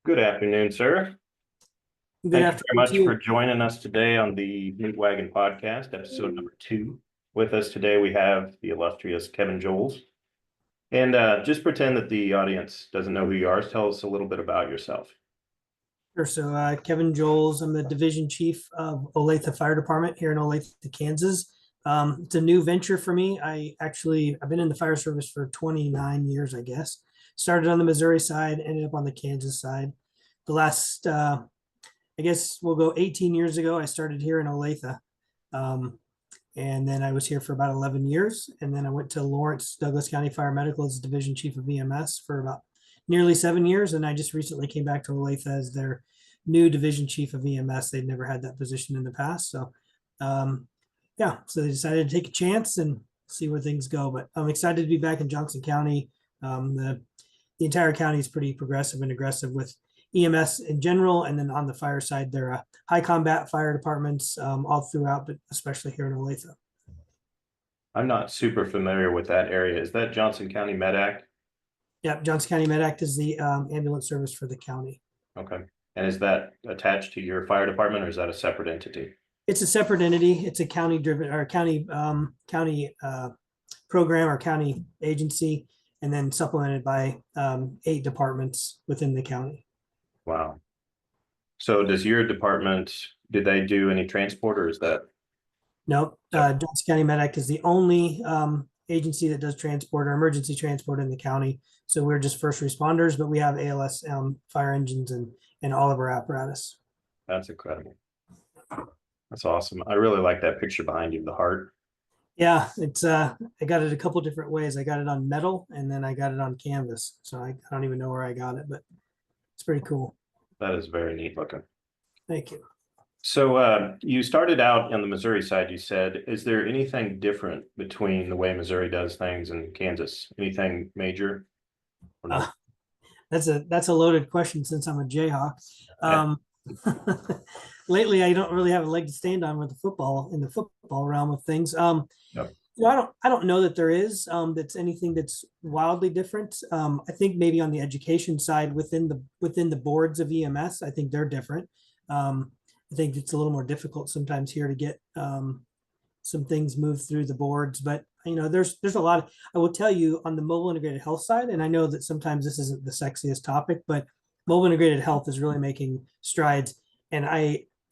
Good afternoon, sir. Good Thank you very afternoon much to you. for joining us today on the Meat Wagon Podcast, episode number 2. With us today, we have the illustrious Kevin Joles. And just pretend that the audience doesn't know who you are. Tell us a little bit about yourself. Sure. Kevin Joles, I'm the division chief of Olathe Fire Department here in Olathe, Kansas. It's a new venture for me. I've been in the fire service for 29 years, I guess. Started on the Missouri side, ended up on the Kansas side. The last, I guess we'll go 18 years ago, I started here in Olathe. And then I was here for about 11 years. And then I went to Lawrence, Douglas County Fire Medical as division chief of EMS for about nearly 7 years. And I just recently came back to Olathe as their new division chief of EMS. They'd never had that position in the past. So they decided to take a chance and see where things go. But I'm excited to be back in Johnson County. The entire county is pretty progressive and aggressive with EMS in general. And then on the fire side, there are high combat fire departments all throughout, but especially here in Olathe. I'm not super familiar with that area. Is that Johnson County Med Act? Yeah, Johnson County Med Act is the ambulance service for the county. Okay. And is that attached to your fire department or is that a separate entity? It's a separate entity. It's a county driven or county program or county agency, and then supplemented by 8 departments within the county. Wow. So does your department, did they do any transport or is that? No, Johnson County Med Act is the only agency that does transport or emergency transport in the county. So we're just first responders, but we have ALS fire engines and all of our apparatus. That's incredible. That's awesome. I really like that picture behind you, the heart. Yeah, it's I got it a couple different ways. I got it on metal and then I got it on canvas. So I don't even know where I got it, but it's pretty cool. That is very neat looking. Thank you. So you started out on the Missouri side, you said. Is there anything different between the way Missouri does things and Kansas? Anything major? Or no? That's a loaded question since I'm a Jayhawk. Lately, I don't really have a leg to stand on with the football in the football realm of things. No. I don't know that there is that's anything that's wildly different. I think maybe on the education side within the boards of EMS, I think they're different. I think it's a little more difficult sometimes here to get some things moved through the boards, but there's a lot of, I will tell you on the mobile integrated health side, and I know that sometimes this isn't the sexiest topic, but mobile integrated health is really making strides. And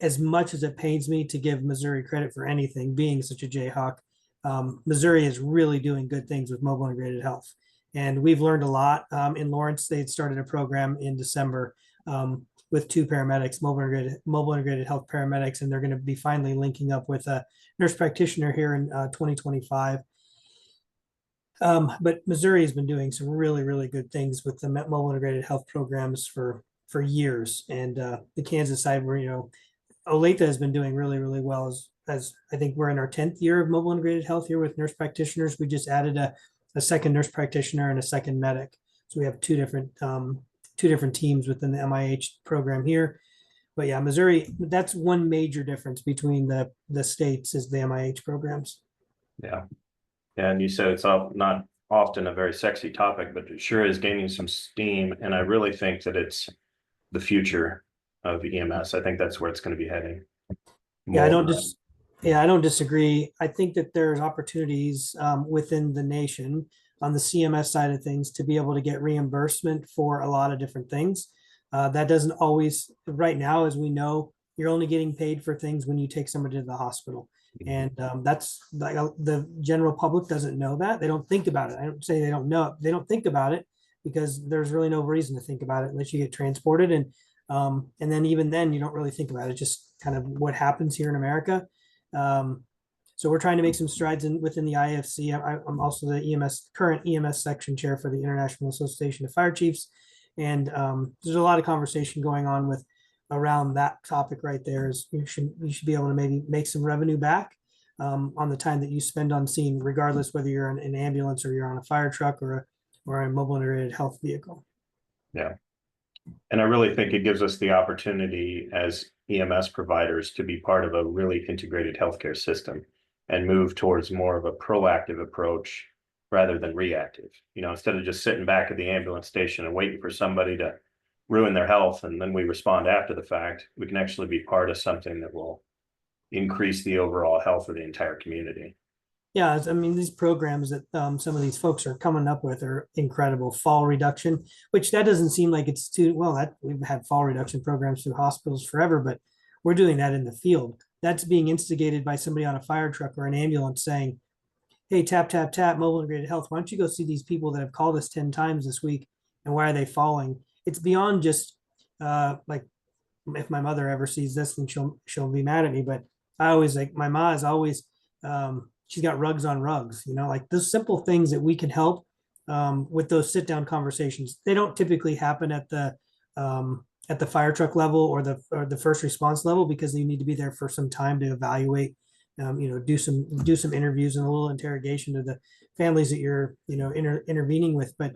as much as it pains me to give Missouri credit for anything, being such a Jayhawk, Missouri is really doing good things with mobile integrated health. And we've learned a lot. In Lawrence, they had started a program in December with 2 paramedics, mobile integrated health paramedics, and they're going to be finally linking up with a nurse practitioner here in 2025. But Missouri has been doing some really, really good things with the mobile integrated health programs for years. And the Kansas side, where Olathe has been doing really, really well. As I think we're in our 10th year of mobile integrated health here with nurse practitioners. We just added a second nurse practitioner and a second medic. So we have two different teams within the MIH program here. But yeah, Missouri, that's one major difference between the states is the MIH programs. Yeah. And you said it's not often a very sexy topic, but it sure is gaining some steam. And I really think that it's the future of EMS. I think that's where it's going to be heading. Yeah, I don't disagree. I think that there's opportunities within the nation on the CMS side of things to be able to get reimbursement for a lot of different things. That doesn't always, right now, as we know, you're only getting paid for things when you take somebody to the hospital. And that's like the general public doesn't know that. They don't think about it. I don't say they don't know. They don't think about it because there's really no reason to think about it unless you get transported. And then even then you don't really think about it. Just kind of what happens here in America. So we're trying to make some strides within the IFC. I'm also the current EMS section chair for the International Association of Fire Chiefs. And there's a lot of conversation going on around that topic right there. Is you should be able to maybe make some revenue back on the time that you spend on scene, regardless whether you're in an ambulance or you're on a fire truck or a mobile integrated health vehicle. Yeah. And I really think it gives us the opportunity as EMS providers to be part of a really integrated healthcare system and move towards more of a proactive approach rather than reactive. Instead of just sitting back at the ambulance station and waiting for somebody to ruin their health and then we respond after the fact, we can actually be part of something that will increase the overall health of the entire community. Yeah, I mean, these programs that some of these folks are coming up with are incredible. Fall reduction, which that doesn't seem like it's too well. That we've had fall reduction programs through hospitals forever, but we're doing that in the field. That's being instigated by somebody on a fire truck or an ambulance saying, "Hey, tap tap tap, mobile integrated health. Why don't you go see these people that have called us 10 times this week, and why are they falling?" It's beyond just like if my mother ever sees this, then she'll be mad at me. But I always like my ma is always she's got rugs on rugs, like those simple things that we can help with those sit down conversations. They don't typically happen at the fire truck level or the first response level because you need to be there for some time to evaluate, do some interviews and a little interrogation to the families that you're intervening with. But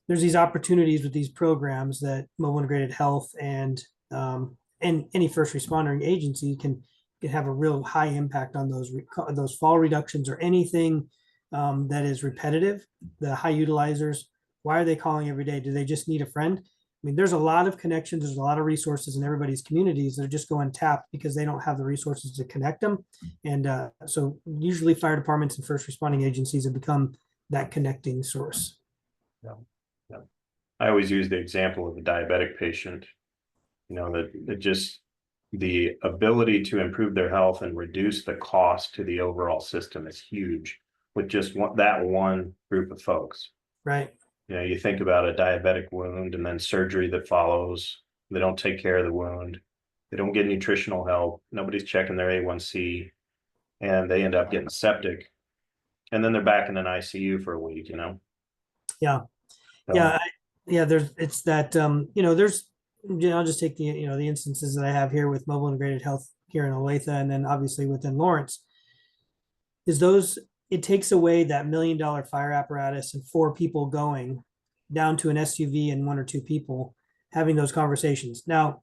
there's these opportunities with these programs that mobile integrated health and any first responder agency can have a real high impact on those fall reductions or anything that is repetitive. The high utilizers, why are they calling every day? Do they just need a friend? I mean, there's a lot of connections, there's a lot of resources in everybody's communities that are just go untapped because they don't have the resources to connect them. And so usually fire departments and first responding agencies have become that connecting source. Yeah. Yeah. I always use the example of a diabetic patient, that just the ability to improve their health and reduce the cost to the overall system is huge with just that one group of folks. Right. You think about a diabetic wound and then surgery that follows. They don't take care of the wound. They don't get nutritional help. Nobody's checking their A1C, and they end up getting septic. And then they're back in an ICU for a week, Yeah. So, Yeah. It's that, there's, I'll just take the instances that I have here with mobile integrated health here in Olathe and then obviously within Lawrence it takes away that $1 million fire apparatus and 4 people going down to an SUV and 1 or 2 people having those conversations. Now,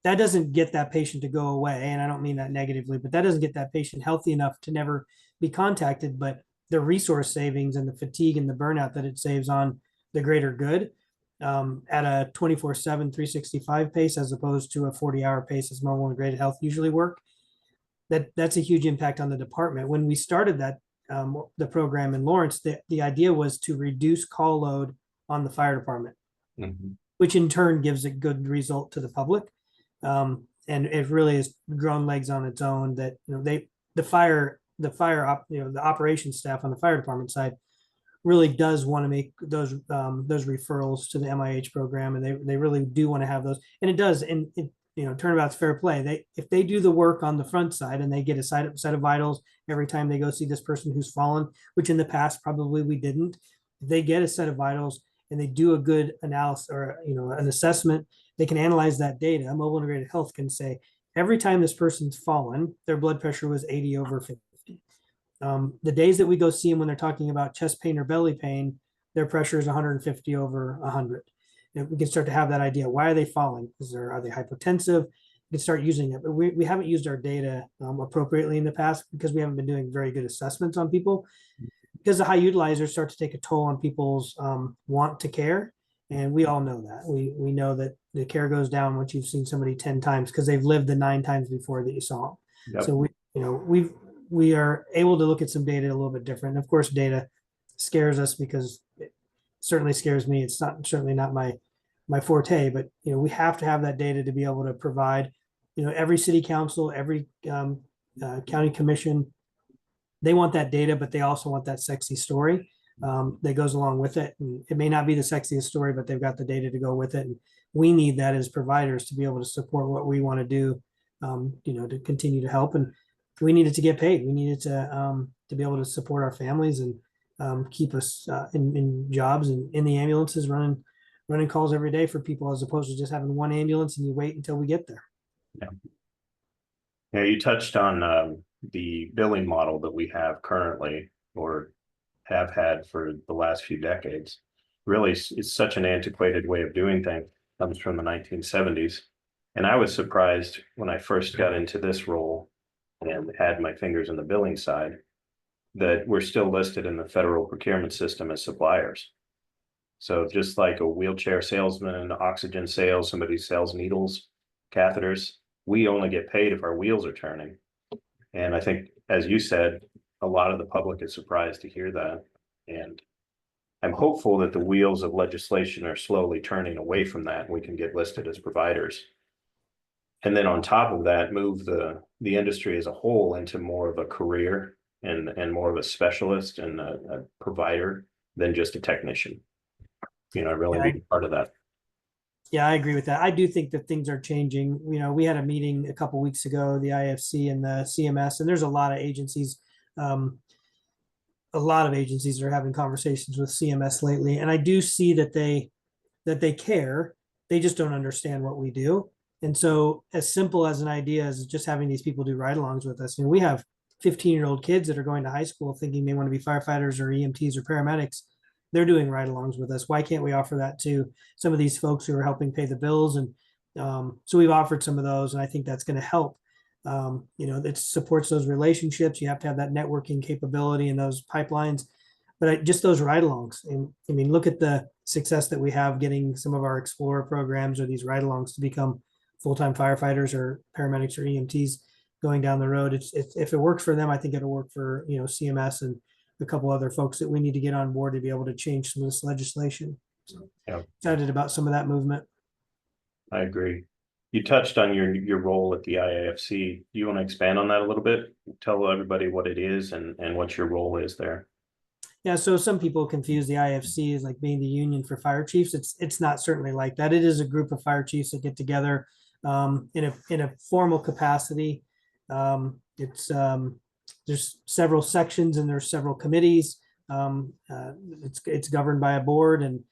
that doesn't get that patient to go away. And I don't mean that negatively, but that doesn't get that patient healthy enough to never be contacted. But the resource savings and the fatigue and the burnout that it saves on the greater good at a 24/7, 365 pace, as opposed to a 40-hour pace as mobile integrated health usually work. That's a huge impact on the department. When we started the program in Lawrence, the idea was to reduce call load on the fire department, which in turn gives a good result to the public. And it really has grown legs on its own that, the operations staff on the fire department side really does want to make those referrals to the MIH program. And they really do want to have those. And it does. And turnabout's fair play. If they do the work on the front side and they get a set of vitals every time they go see this person who's fallen, which in the past probably we didn't, if they get a set of vitals and they do a good analysis or an assessment, they can analyze that data. Mobile integrated health can say every time this person's fallen, their blood pressure was 80 over 50. The days that we go see them when they're talking about chest pain or belly pain, their pressure is 150 over 100. We can start to have that idea. Why are they falling? Are they hypotensive? We can start using it. But we haven't used our data appropriately in the past because we haven't been doing very good assessments on people. Because the high utilizers start to take a toll on people's want to care. And we all know that. We know that the care goes down once you've seen somebody 10 times because they've lived the 9 times before that you saw them. Yep. So we are able to look at some data a little bit different. And of course, data scares us because it certainly scares me. It's certainly not my forte, but we have to have that data to be able to provide. Every city council, every county commission, they want that data, but they also want that sexy story that goes along with it. And it may not be the sexiest story, but they've got the data to go with it. And we need that as providers to be able to support what we want to do, to continue to help. And we needed to get paid. We needed to be able to support our families and keep us in jobs and in the ambulances running calls every day for people, as opposed to just having one ambulance and you wait until we get there. Yeah. Yeah, you touched on the billing model that we have currently or have had for the last few decades. Really, it's such an antiquated way of doing things. It comes from the 1970s. And I was surprised when I first got into this role and had my fingers in the billing side that we're still listed in the federal procurement system as suppliers. So just like a wheelchair salesman, oxygen sales, somebody who sells needles, catheters, we only get paid if our wheels are turning. And I think, as you said, a lot of the public is surprised to hear that. And I'm hopeful that the wheels of legislation are slowly turning away from that and we can get listed as providers. And then on top of that, move the industry as a whole into more of a career and more of a specialist and a provider than just a technician. Really Yeah, being part of that. yeah, I agree with that. I do think that things are changing. We had a meeting a couple weeks ago, the IFC and the CMS, and there's a lot of agencies. Um, a lot of agencies are having conversations with CMS lately, and I do see that they care. They just don't understand what we do. And so, as simple as an idea as just having these people do ride-alongs with us, we have 15-year-old kids that are going to high school thinking they want to be firefighters or EMTs or paramedics. They're doing ride-alongs with us. Why can't we offer that to some of these folks who are helping pay the bills? And so we've offered some of those, and I think that's going to help. It supports those relationships. You have to have that networking capability and those pipelines, but just those ride-alongs. And I mean, look at the success that we have getting some of our Explorer programs or these ride-alongs to become full-time firefighters or paramedics or EMTs going down the road. It's if it works for them, I think it'll work for CMS and a couple other folks that we need to get on board to be able to change some of this legislation. So Yeah, excited about some of that movement. I agree. You touched on your role at the IAFC. Do you want to expand on that a little bit? Tell everybody what it is and what your role is there. Yeah, so some people confuse the IFC as like being the union for fire chiefs. It's not certainly like that. It is a group of fire chiefs that get together in a formal capacity. It's there's several sections and there's several committees. It's governed by a board, and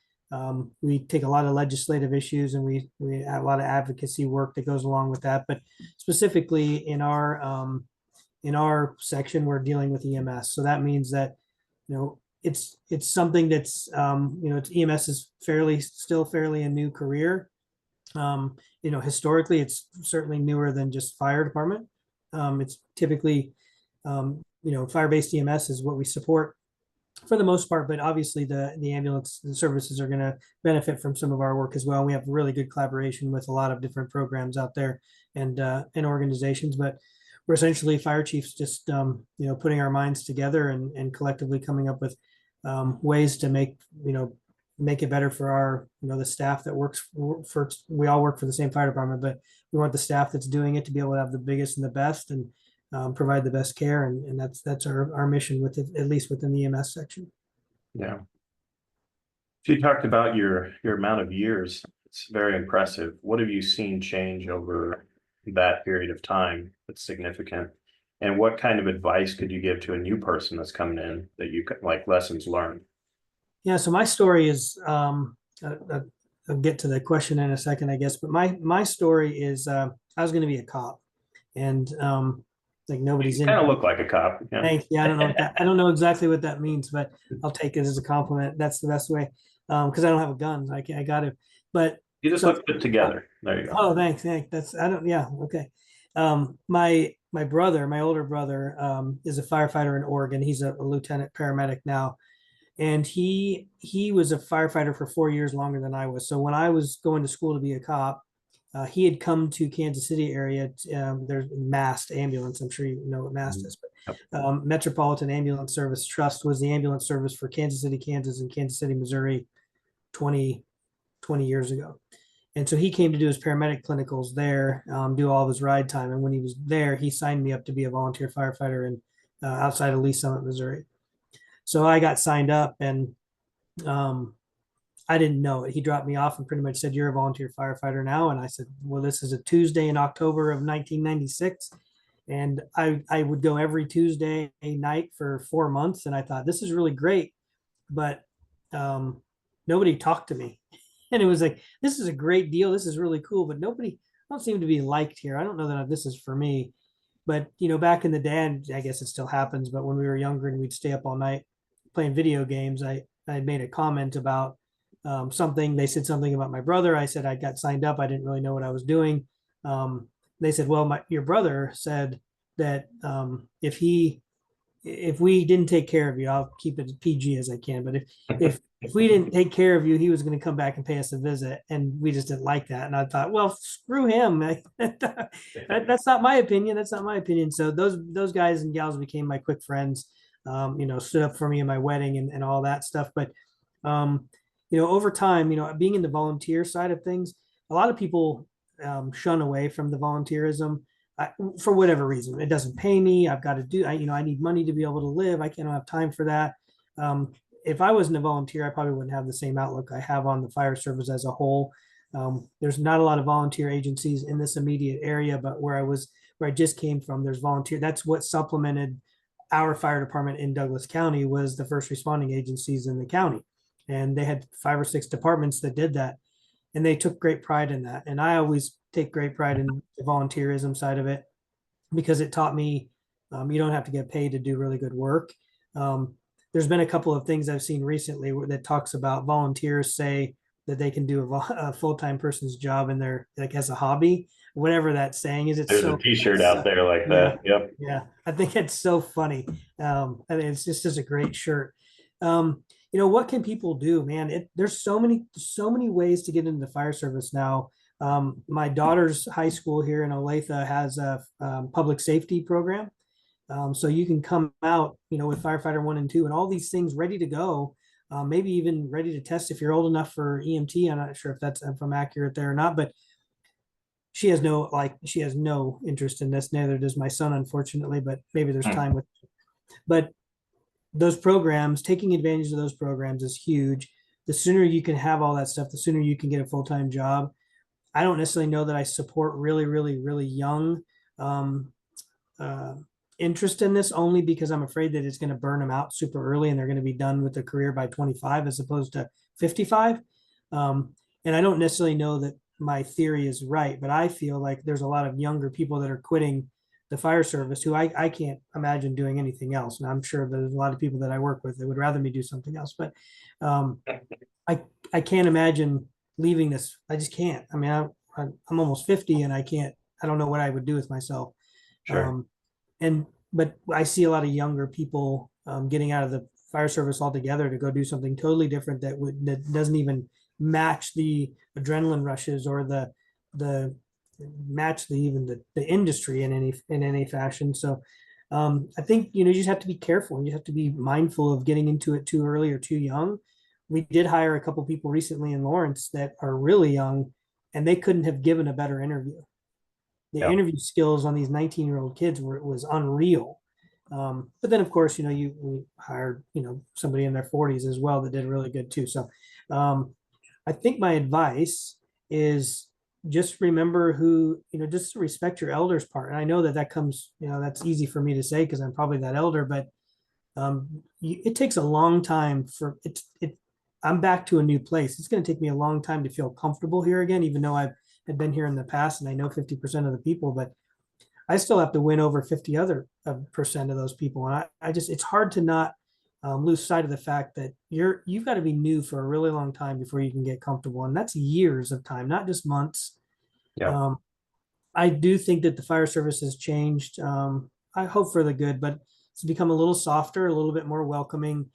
we take a lot of legislative issues, and we have a lot of advocacy work that goes along with that. But specifically in our section, we're dealing with EMS. So that means that it's something that's it's EMS is still fairly a new career. Historically, it's certainly newer than just fire department. It's typically fire-based EMS is what we support for the most part, but obviously the ambulance services are going to benefit from some of our work as well. We have really good collaboration with a lot of different programs out there and organizations, but we're essentially fire chiefs just putting our minds together and collectively coming up with ways to make it better for our the staff that works for. We all work for the same fire department, but we want the staff that's doing it to be able to have the biggest and the best and provide the best care, and that's our mission with it, at least within the EMS section. Yeah. You talked about your amount of years. It's very impressive. What have you seen change over that period of time that's significant? And what kind of advice could you give to a new person that's coming in that you like lessons learned? Yeah, so my story is I'll get to the question in a second, I guess, but my story is I was going to be a cop, and like nobody's You in. kind of look like a cop. Yeah. Thanks. Yeah, I don't know exactly what that means, but I'll take it as a compliment. That's the best way. Because I don't have a gun. I got it. But You just look put together. There you go. oh, thanks. That's I don't yeah, okay. My brother, my older brother, is a firefighter in Oregon. He's a lieutenant paramedic now. And he was a firefighter for 4 years longer than I was. So when I was going to school to be a cop, he had come to Kansas City area. There's MAST ambulance. I'm sure you know what MAST is, but Metropolitan Ambulance Service Trust was the ambulance service for Kansas City, Kansas, and Kansas City, Missouri, 20 years ago. And so he came to do his paramedic clinicals there, do all of his ride time. And when he was there, he signed me up to be a volunteer firefighter in outside of Lee Summit, Missouri. So I got signed up, and I didn't know it. He dropped me off and pretty much said, "You're a volunteer firefighter now." And I said, "Well, this is a Tuesday in October of 1996." And I would go every Tuesday night for 4 months. And I thought, this is really great. But nobody talked to me. And it was like, this is a great deal. This is really cool. But nobody, I don't seem to be liked here. I don't know that this is for me. But, back in the day, and I guess it still happens, but when we were younger and we'd stay up all night playing video games, I made a comment about something. They said something about my brother. I said I got signed up. I didn't really know what I was doing. They said, "Well, your brother said that if he if we didn't take care of you, I'll keep it as PG as I can. But if we didn't take care of you, he was going to come back and pay us a visit, and we just didn't like that. And I thought, well, screw him. That's not my opinion. That's not my opinion. So those guys and gals became my quick friends. Stood up for me in my wedding and all that stuff. But over time, being in the volunteer side of things, a lot of people shun away from the volunteerism. For whatever reason, it doesn't pay me. I've got to do, I need money to be able to live. I can't have time for that. If I wasn't a volunteer, I probably wouldn't have the same outlook I have on the fire service as a whole. There's not a lot of volunteer agencies in this immediate area, but where I just came from, there's volunteer. That's what supplemented our fire department in Douglas County was the first responding agencies in the county. And they had 5 or 6 departments that did that. And they took great pride in that. And I always take great pride in the volunteerism side of it because it taught me you don't have to get paid to do really good work. There's been a couple of things I've seen recently that talks about volunteers say that they can do a full-time person's job and they're like as a hobby, whatever that saying is. There's a t-shirt out there like that. Yep. Yeah. I think it's so funny. I mean, it's just a great shirt. What can people do, man? There's so many ways to get into the fire service now. My daughter's high school here in Olathe has a public safety program. So you can come out, with firefighter 1 and 2 and all these things ready to go. Maybe even ready to test if you're old enough for EMT. I'm not sure if I'm accurate there or not, but she has no interest in this. Neither does my son, unfortunately, but maybe there's time with, but those programs, taking advantage of those programs is huge. The sooner you can have all that stuff, the sooner you can get a full-time job. I don't necessarily know that I support really, really, really young interest in this, only because I'm afraid that it's going to burn them out super early and they're going to be done with their career by 25 as opposed to 55. And I don't necessarily know that my theory is right, but I feel like there's a lot of younger people that are quitting the fire service who I can't imagine doing anything else. And I'm sure there's a lot of people that I work with that would rather me do something else, but I can't imagine leaving this. I just can't. I mean, I'm almost 50 and I don't know what I would do with myself. Sure. But I see a lot of younger people getting out of the fire service altogether to go do something totally different that doesn't even match the adrenaline rushes or the industry in any fashion. So I think you just have to be careful. You have to be mindful of getting into it too early or too young. We did hire a couple people recently in Lawrence that are really young, and they couldn't have given a better interview. The interview skills on these 19-year-old kids was unreal. But then, of course, we hired somebody in their 40s as well that did really good too. So I think my advice is just remember just to respect your elders part. And I know that comes, that's easy for me to say because I'm probably that elder, but it takes a long time for it. I'm back to a new place. It's going to take me a long time to feel comfortable here again, even though I've had been here in the past and I know 50% of the people, but I still have to win over 50 other percent of those people. And it's hard to not lose sight of the fact that you've got to be new for a really long time before you can get comfortable. And that's years of time, not just months. Yeah. I do think that the fire service has changed. I hope for the good, but it's become a little softer, a little bit more welcoming.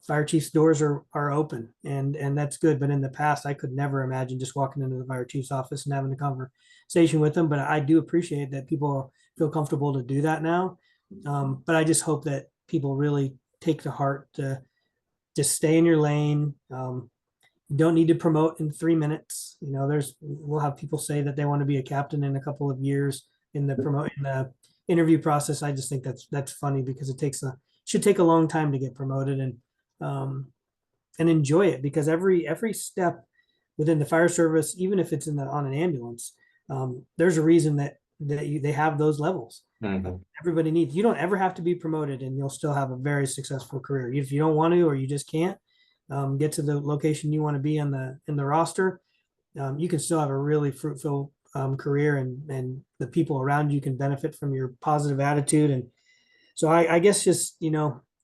Fire chief's doors are open and that's good. But in the past, I could never imagine just walking into the fire chief's office and having a conversation with them. But I do appreciate that people feel comfortable to do that now. But I just hope that people really take to heart to just stay in your lane. You don't need to promote in 3 minutes. We'll have people say that they want to be a captain in a couple of years in the interview process. I just think that's funny because it should take a long time to get promoted and enjoy it, because every step within the fire service, even if it's on an ambulance, there's a reason that they have those levels. Mm-hmm. Everybody needs. You don't ever have to be promoted, and you'll still have a very successful career. If you don't want to, or you just can't get to the location you want to be in the roster, you can still have a really fruitful career, and the people around you can benefit from your positive attitude. And so I guess just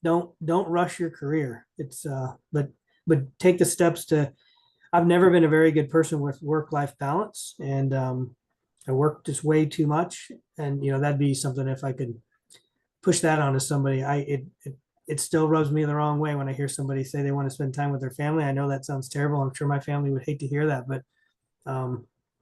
don't rush your career. It's but take the steps to. I've never been a very good person with work-life balance, and I work just way too much. And that'd be something if I could push that onto somebody. It still rubs me the wrong way when I hear somebody say they want to spend time with their family. I know that sounds terrible. I'm sure my family would hate to hear that, but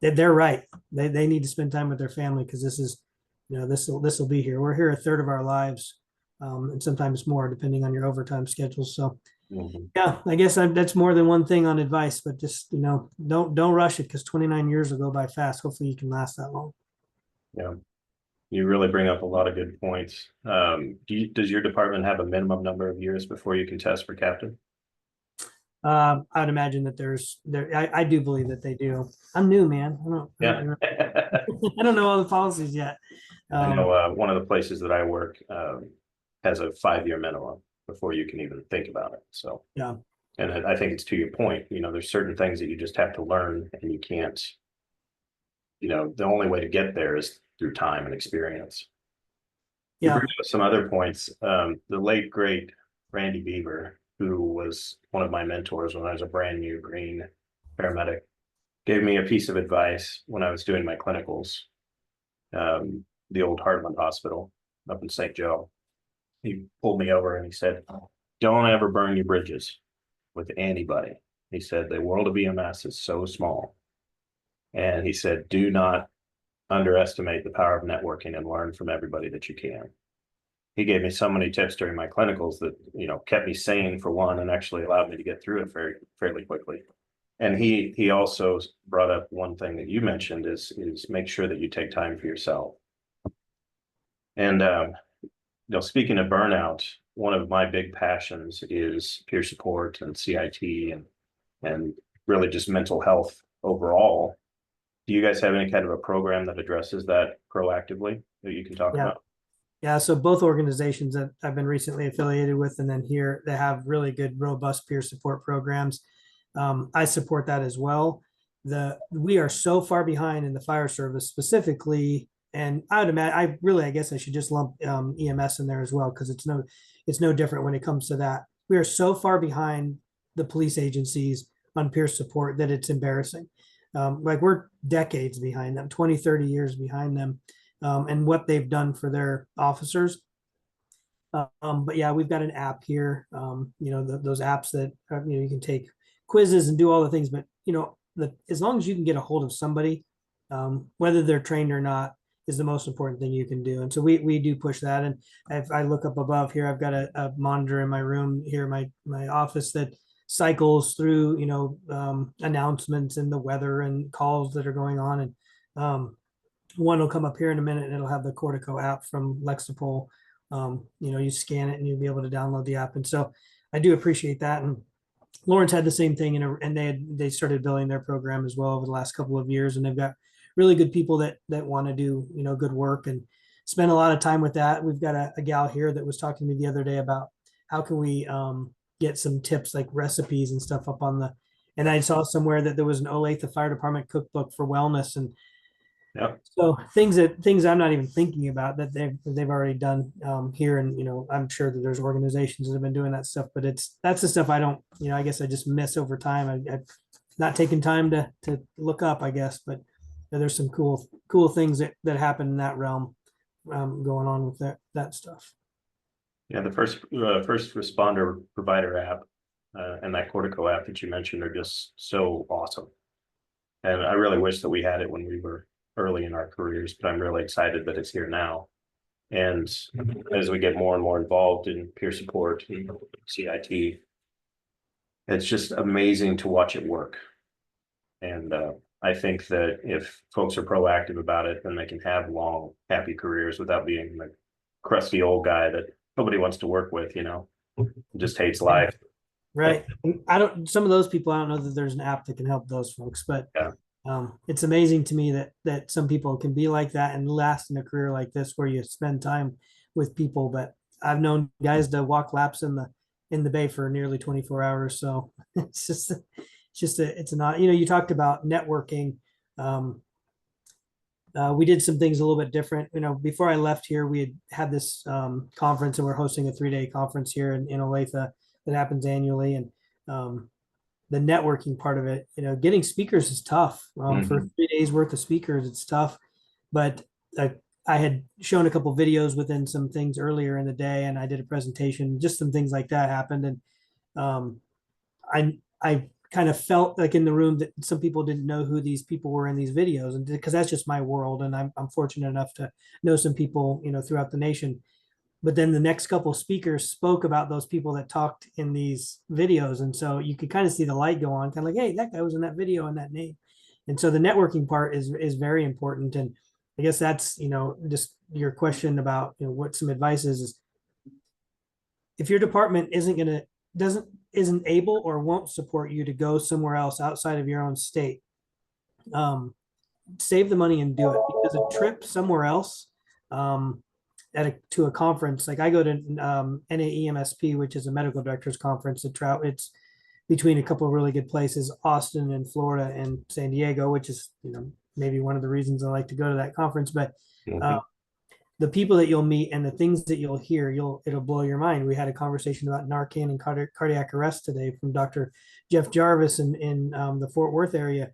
they're right. They need to spend time with their family because this is, this will be here. We're here a third of our lives, and sometimes more depending on your overtime schedules. So yeah, I guess that's more than one thing on advice, but just, don't rush it because 29 years will go by fast. Hopefully you can last that long. Yeah, you really bring up a lot of good points. Does your department have a minimum number of years before you can test for captain? I'd imagine that I do believe that they do. I'm new, man. Yeah. I don't know all the policies yet. I know one of the places that I work has a 5-year minimum before you can even think about it. So yeah, and I think it's to your point, there's certain things that you just have to learn and you can't, the only way to get there is through time and experience. You yeah, bring up some other points. The late great Randy Beaver, who was one of my mentors when I was a brand new green paramedic, gave me a piece of advice when I was doing my clinicals. The old Heartland Hospital up in St. Joe. He pulled me over and he said, "Don't ever burn your bridges with anybody." He said, "The world of EMS is so small." And he said, "Do not underestimate the power of networking and learn from everybody that you can." He gave me so many tips during my clinicals that, kept me sane for one, and actually allowed me to get through it fairly quickly. And he also brought up one thing that you mentioned is make sure that you take time for yourself. And speaking of burnout, one of my big passions is peer support and CIT and really just mental health overall. Do you guys have any kind of a program that addresses that proactively that you can talk yeah. about? Yeah, so both organizations that I've been recently affiliated with, and then here they have really good, robust peer support programs. I support that as well. We are so far behind in the fire service specifically, and I would imagine I guess I should just lump EMS in there as well because it's no different when it comes to that. We are so far behind the police agencies on peer support that it's embarrassing. Like we're decades behind them, 20, 30 years behind them. And what they've done for their officers. But yeah, we've got an app here. Those apps that you can take quizzes and do all the things. But as long as you can get a hold of somebody, whether they're trained or not, is the most important thing you can do. And so we do push that. And if I look up above here, I've got a monitor in my room here, my office that cycles through announcements and the weather and calls that are going on. And one will come up here in a minute and it'll have the Cortico app from Lexipol. You scan it and you'll be able to download the app. And so I do appreciate that. And Lawrence had the same thing, and they started building their program as well over the last couple of years. And they've got really good people that want to do, good work and spend a lot of time with that. We've got a gal here that was talking to me the other day about how can we get some tips like recipes and stuff up and I saw somewhere that there was an Olathe Fire Department cookbook for wellness. And Yeah. so things I'm not even thinking about that they've already done here, and I'm sure that there's organizations that have been doing that stuff, but that's the stuff I don't, I guess I just miss over time. I've not taken time to look up, I guess, but there's some cool things that happen in that realm going on with that stuff. Yeah, the first responder provider app and that Cortico app that you mentioned are just so awesome. And I really wish that we had it when we were early in our careers, but I'm really excited that it's here now. And as we get more and more involved in peer support and CIT, it's just amazing to watch it work. And I think that if folks are proactive about it, then they can have long, happy careers without being the crusty old guy that nobody wants to work with, just hates life. Right. Some of those people, I don't know that there's an app that can help those folks, but Yeah. It's amazing to me that some people can be like that and last in a career like this where you spend time with people. But I've known guys to walk laps in the bay for nearly 24 hours. So it's not, you talked about networking. We did some things a little bit different. Before I left here, we had this conference, and we're hosting a 3-day conference here in Olathe that happens annually. And the networking part of it, getting speakers is tough. For 3 days worth of speakers, it's tough. But I had shown a couple videos within some things earlier in the day, and I did a presentation. Just some things like that happened, and um, I kind of felt like in the room that some people didn't know who these people were in these videos, and because that's just my world, and I'm fortunate enough to know some people, throughout the nation. But then the next couple of speakers spoke about those people that talked in these videos, and so you could kind of see the light go on, kind of like, hey, that guy was in that video and that name. And so the networking part is very important. And I guess that's, just your question about, what some advice is if your department isn't able or won't support you to go somewhere else outside of your own state, um, save the money and do it, because a trip somewhere else, to a conference, like I go to NAEMSP, which is a medical directors conference. It's between a couple of really good places, Austin and Florida and San Diego, which is maybe one of the reasons I like to go to that conference. But Mhm. the people that you'll meet and the things that you'll hear, it'll blow your mind. We had a conversation about Narcan and cardiac arrest today from Dr. Jeff Jarvis in the Fort Worth area.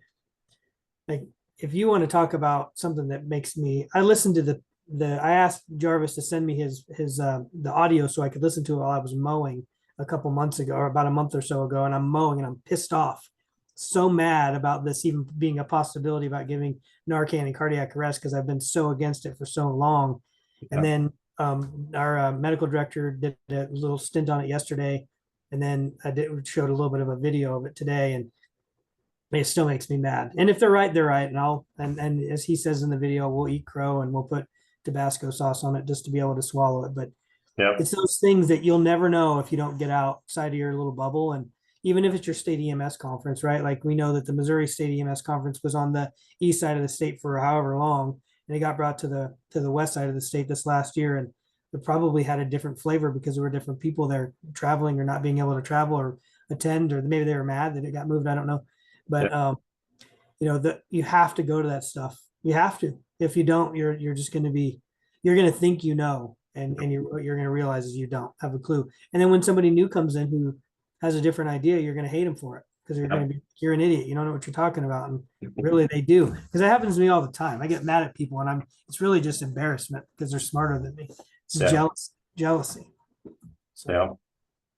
Like, if you want to talk about something that makes me, I listened to I asked Jarvis to send me his the audio so I could listen to it while I was mowing a couple months ago, or about a month or so ago, and I'm mowing and I'm pissed off, so mad about this even being a possibility about giving Narcan and cardiac arrest, because I've been so against it for so long. And Yeah. then our medical director did a little stint on it yesterday, and then showed a little bit of a video of it today, and it still makes me mad. And if they're right, they're right. And as he says in the video, we'll eat crow and we'll put Tabasco sauce on it just to be able to swallow it. But Yep. it's those things that you'll never know if you don't get outside of your little bubble. And even if it's your state EMS conference, right? Like, we know that the Missouri State EMS conference was on the east side of the state for however long, and it got brought to the west side of the state this last year. And it probably had a different flavor because there were different people there traveling or not being able to travel or attend, or maybe they were mad that it got moved. I don't know. But Yep. that you have to go to that stuff. You have to. If you don't, you're just going to be, you're going to think and you're going to realize is you don't have a clue. And then when somebody new comes in who has a different idea, you're going to hate them for it, because you're going Yep. to be, you're an idiot. You don't know what you're talking about, and really they do, because it happens to me all the time. I get mad at people, and it's really just embarrassment because they're smarter than me. It's Yeah. jealousy. So. Yeah.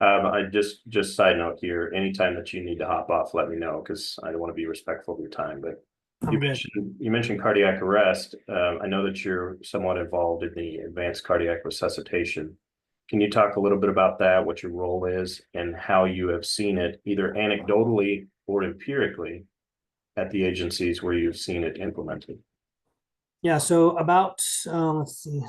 I just side note here, anytime that you need to hop off, let me know, because I don't want to be respectful of your time. But I'm good. you mentioned cardiac arrest. I know that you're somewhat involved in the advanced cardiac resuscitation. Can you talk a little bit about that, what your role is, and how you have seen it either anecdotally or empirically at the agencies where you've seen it implemented? Yeah, so about let's see,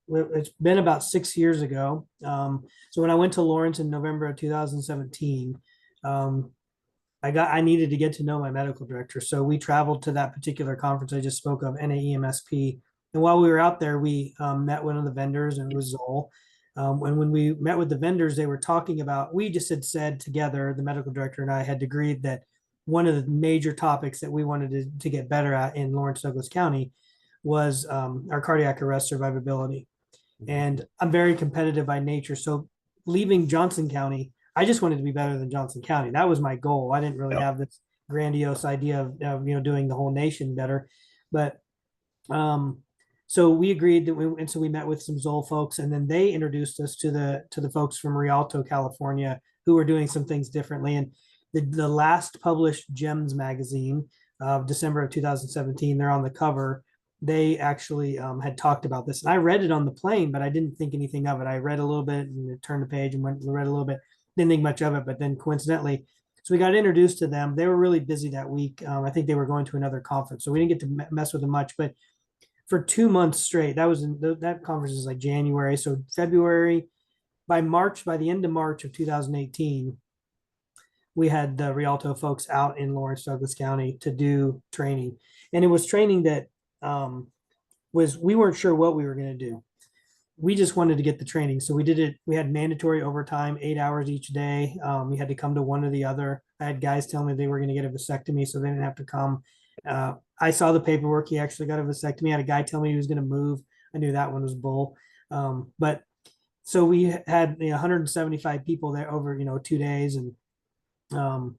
it's been about 6 years ago. So when I went to Lawrence in November of 2017, um, I needed to get to know my medical director. So we traveled to that particular conference I just spoke of, NAEMSP. And while we were out there, we met one of the vendors, and it was Zoll. And when we met with the vendors, they were talking about, we just had said together, the medical director and I had agreed that one of the major topics that we wanted to get better at in Lawrence Douglas County was our cardiac arrest survivability. And I'm very competitive by nature. So leaving Johnson County, I just wanted to be better than Johnson County. That was my goal. I didn't really Yeah. have this grandiose idea of doing the whole nation better. But so we agreed that and so we met with some Zoll folks, and then they introduced us to the folks from Rialto, California, who were doing some things differently. And the last published GEMS magazine of December of 2017, they're on the cover. They actually had talked about this, and I read it on the plane, but I didn't think anything of it. I read a little bit and turned the page and read a little bit, didn't think much of it. But then coincidentally, so we got introduced to them. They were really busy that week. I think they were going to another conference, so we didn't get to mess with them much. But for 2 months straight, that conference is like January, so February, by the end of March of 2018, we had the Rialto folks out in Lawrence Douglas County to do training. And it was training that we weren't sure what we were going to do. We just wanted to get the training. So we did it. We had mandatory overtime, 8 hours each day. We had to come to one or the other. I had guys tell me they were going to get a vasectomy, so they didn't have to come. I saw the paperwork. He actually got a vasectomy. I had a guy tell me he was going to move. I knew that one was bull. But so we had 175 people there over 2 days, and um,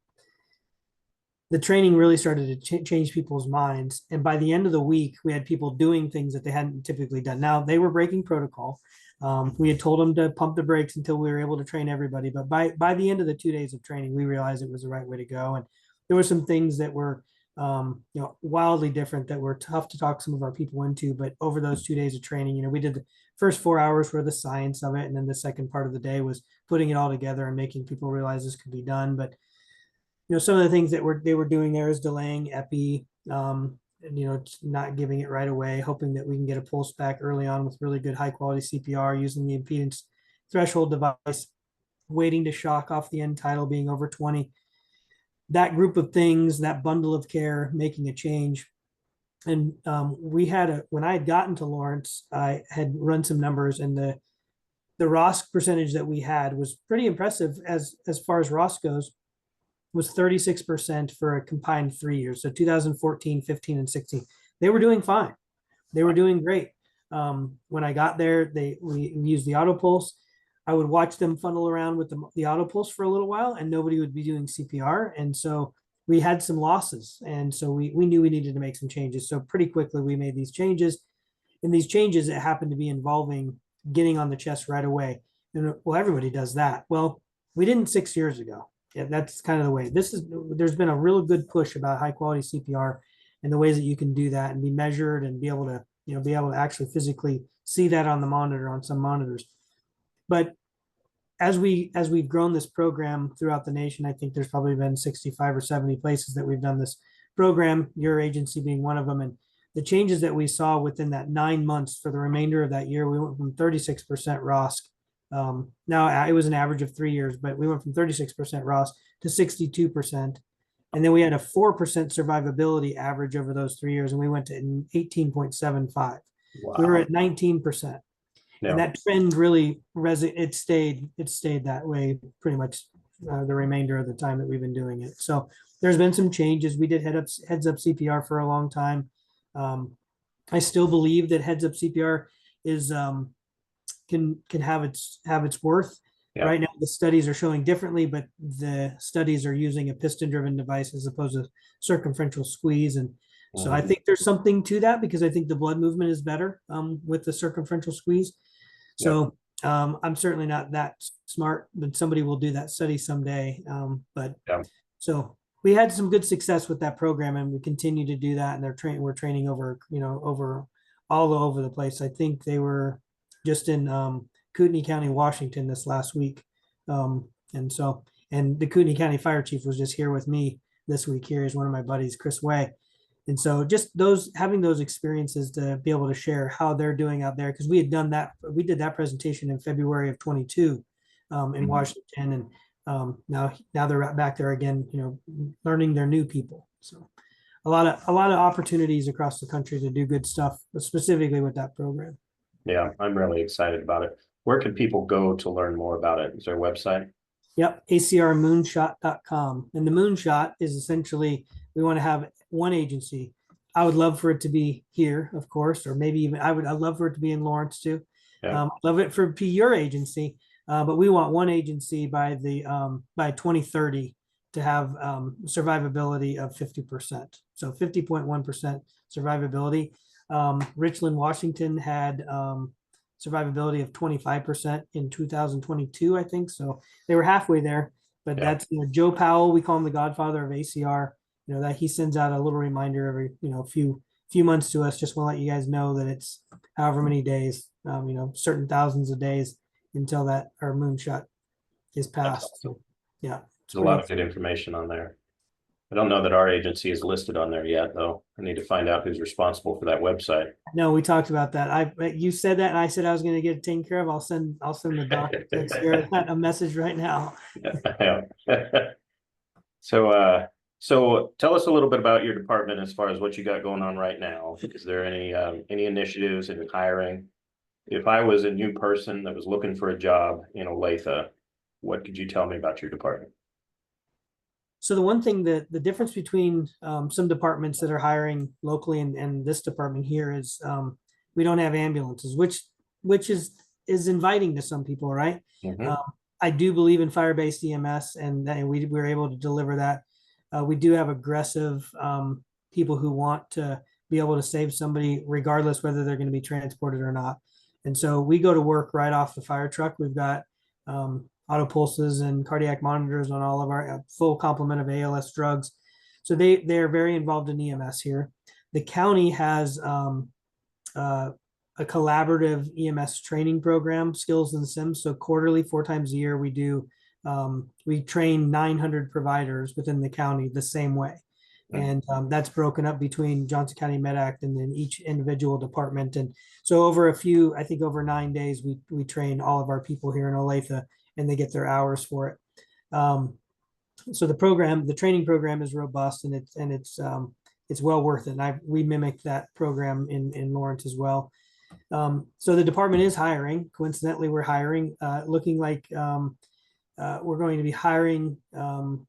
the training really started to change people's minds. And by the end of the week, we had people doing things that they hadn't typically done. Now they were breaking protocol. We had told them to pump the brakes until we were able to train everybody. But by the end of the 2 days of training, we realized it was the right way to go. And there were some things that were, wildly different that were tough to talk some of our people into. But over those 2 days of training, we did the first 4 hours were the science of it. And then the second part of the day was putting it all together and making people realize this could be done. But some of the things that they were doing there is delaying epi, and not giving it right away, hoping that we can get a pulse back early on with really good high quality CPR using the impedance threshold device, waiting to shock off the end tidal being over 20. That group of things, that bundle of care, making a change. And when I had gotten to Lawrence, I had run some numbers, and the ROSC percentage that we had was pretty impressive as far as ROSC goes, was 36% for a combined 3 years. So 2014, 15, and 16. They were doing fine. They were doing great. When I got there, we used the auto pulse. I would watch them funnel around with the auto pulse for a little while, and nobody would be doing CPR. And so we had some losses. And so we knew we needed to make some changes. So pretty quickly we made these changes. And these changes, it happened to be involving getting on the chest right away. And well, everybody does that. Well, we didn't 6 years ago. Yeah, that's kind of the way. There's been a real good push about high quality CPR and the ways that you can do that and be measured and be able to actually physically see that on the monitor, on some monitors. But as we've grown this program throughout the nation, I think there's probably been 65 or 70 places that we've done this program, your agency being one of them. And the changes that we saw within that 9 months for the remainder of that year, we went from 36% ROSC. Now it was an average of 3 years, but we went from 36% ROSC to 62%. And then we had a 4% survivability average over those 3 years, and we went to 18.75. Wow. We were at 19%. Yeah. And that trend really it stayed that way pretty much the remainder of the time that we've been doing it. So there's been some changes. We did heads up CPR for a long time. I still believe that heads up CPR is can have its worth. Yeah. Right now the studies are showing differently, but the studies are using a piston driven device as opposed to circumferential squeeze. And so I think there's something to that, because I think the blood movement is better with the circumferential squeeze. So I'm certainly not that smart, but somebody will do that study someday. So we had some good success with that program, and we continue to do that. And we're training over all over the place. I think they were just in Kootenai County, Washington this last week. And the Kootenai County Fire Chief was just here with me this week. Here is one of my buddies, Chris Way. And so just having those experiences to be able to share how they're doing out there, because we did that presentation in February of 22 in Washington. And now they're back there again, learning their new people. So a lot of opportunities across the country to do good stuff, specifically with that program. Yeah, I'm really excited about it. Where can people go to learn more about it? Is there a website? Yep, acrmoonshot.com. And the moonshot is essentially, we want to have one agency. I would love for it to be here, of course, or maybe even I'd love for it to be in Lawrence too. Yeah. Love it for it to be your agency, but we want one agency by 2030 to have survivability of 50%. So 50.1% survivability. Richland, Washington had survivability of 25% in 2022, I think. So they were halfway there, but that's, Joe Powell, we call him the godfather of ACR, that he sends out a little reminder every, few months to us. Just want to let you guys know that it's however many days, certain thousands of days until that our moonshot is passed. Awesome. So yeah. There's a lot of good information on there. I don't know that our agency is listed on there yet, though. I need to find out who's responsible for that website. No, we talked about that. You said that, and I said I was going to get it taken care of. I'll send the doc a message right now. Yeah. So tell us a little bit about your department as far as what you got going on right now. Is there any initiatives in hiring? If I was a new person that was looking for a job in Olathe, what could you tell me about your department? So the one thing that the difference between some departments that are hiring locally and this department here is we don't have ambulances, which is inviting to some people, right? I do believe in fire-based EMS, and we were able to deliver that. We do have aggressive people who want to be able to save somebody regardless whether they're going to be transported or not. And so we go to work right off the fire truck. We've got auto pulses and cardiac monitors on all of our full complement of ALS drugs. So they are very involved in EMS here. The county has a collaborative EMS training program, Skills and Sims. So quarterly, 4 times a year, we train 900 providers within the county the same way. And that's broken up between Johnson County Med Act and then each individual department. And so over I think over 9 days, we train all of our people here in Olathe, and they get their hours for it. So the training program is robust, and it's well worth it. And we mimic that program in Lawrence as well. So the department is hiring. Coincidentally, we're hiring, looking like we're going to be hiring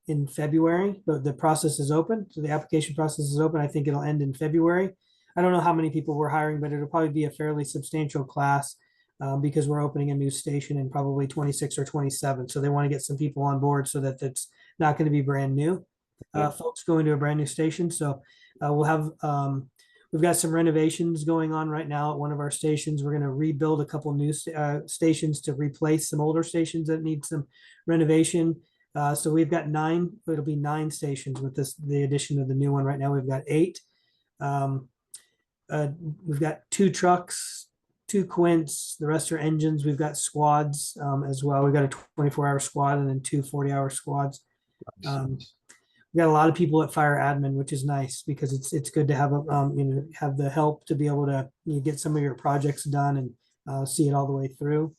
in February. The process is open. So the application process is open. I think it'll end in February. I don't know how many people we're hiring, but it'll probably be a fairly substantial class because we're opening a new station in probably 26 or 27. So they want to get some people on board so that it's not going to be brand new folks going to a brand new station. So we've got some renovations going on right now at one of our stations. We're going to rebuild a couple new stations to replace some older stations that need some renovation. So we've got 9. It'll be 9 stations with the addition of the new one. Right now we've got 8. We've got 2 trucks, 2 quints. The rest are engines. We've got squads as well. We've got a 24-hour squad and then 2 40-hour squads. We got a lot of people at fire admin, which is nice because it's good to have have the help to be able to get some of your projects done and see it all the way through.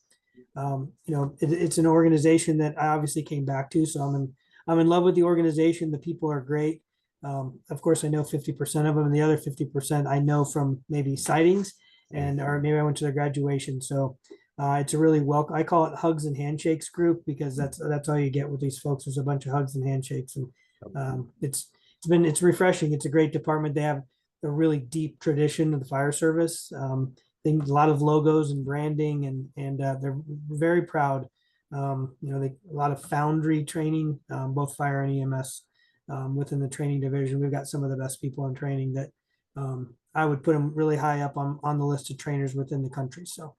It's an organization that I obviously came back to, so I'm in love with the organization. The people are great. Of course, I know 50% of them, and the other 50% I know from maybe sightings or maybe I went to their graduation. So it's a really welcome. I call it hugs and handshakes group because that's all you get with these folks. There's a bunch of hugs and handshakes, and it's refreshing. It's a great department. They have a really deep tradition of the fire service. A lot of logos and branding, and they're very proud. A lot of foundry training, both fire and EMS within the training division. We've got some of the best people in training that I would put them really high up on the list of trainers within the country. So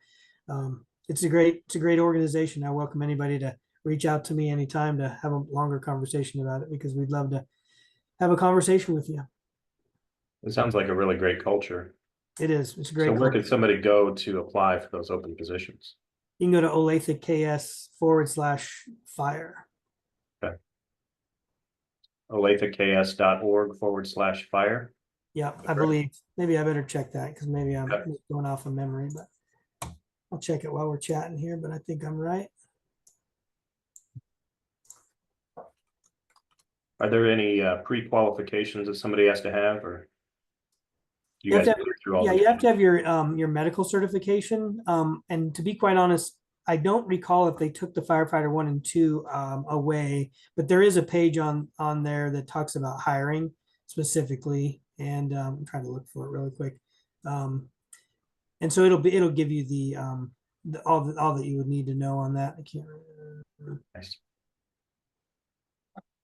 it's a great organization. I welcome anybody to reach out to me anytime to have a longer conversation about it because we'd love to have a conversation with you. It sounds like a really great culture. It is. It's a great. So where could somebody go to apply for those open positions? You can go to OlatheKS/fire. Okay. OlatheKS.org/fire. Yeah, I believe. Maybe I better check that because maybe I'm going off of memory, but I'll check it while we're chatting here, but I think I'm right. Are there any pre-qualifications that somebody has to have, or you have to have your medical certification. And to be quite honest, I don't recall if they took the firefighter 1 and 2 away, but there is a page on there that talks about hiring specifically, and I'm trying to look for it really quick. And so it'll give you all that you would need to know on that. I can't remember. Nice.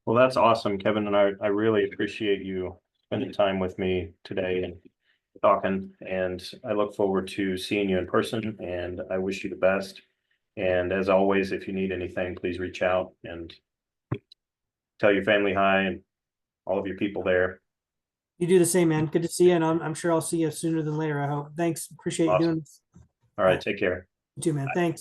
Well, that's awesome, Kevin, and I really appreciate you spending time with me today and talking, and I look forward to seeing you in person, and I wish you the best. And as always, if you need anything, please reach out and tell your family hi and all of your people there. You do the same, man. Good to see you, and I'm sure I'll see you sooner than later, I hope. Thanks. Appreciate you doing this. All right, take care. You too, man. Thanks.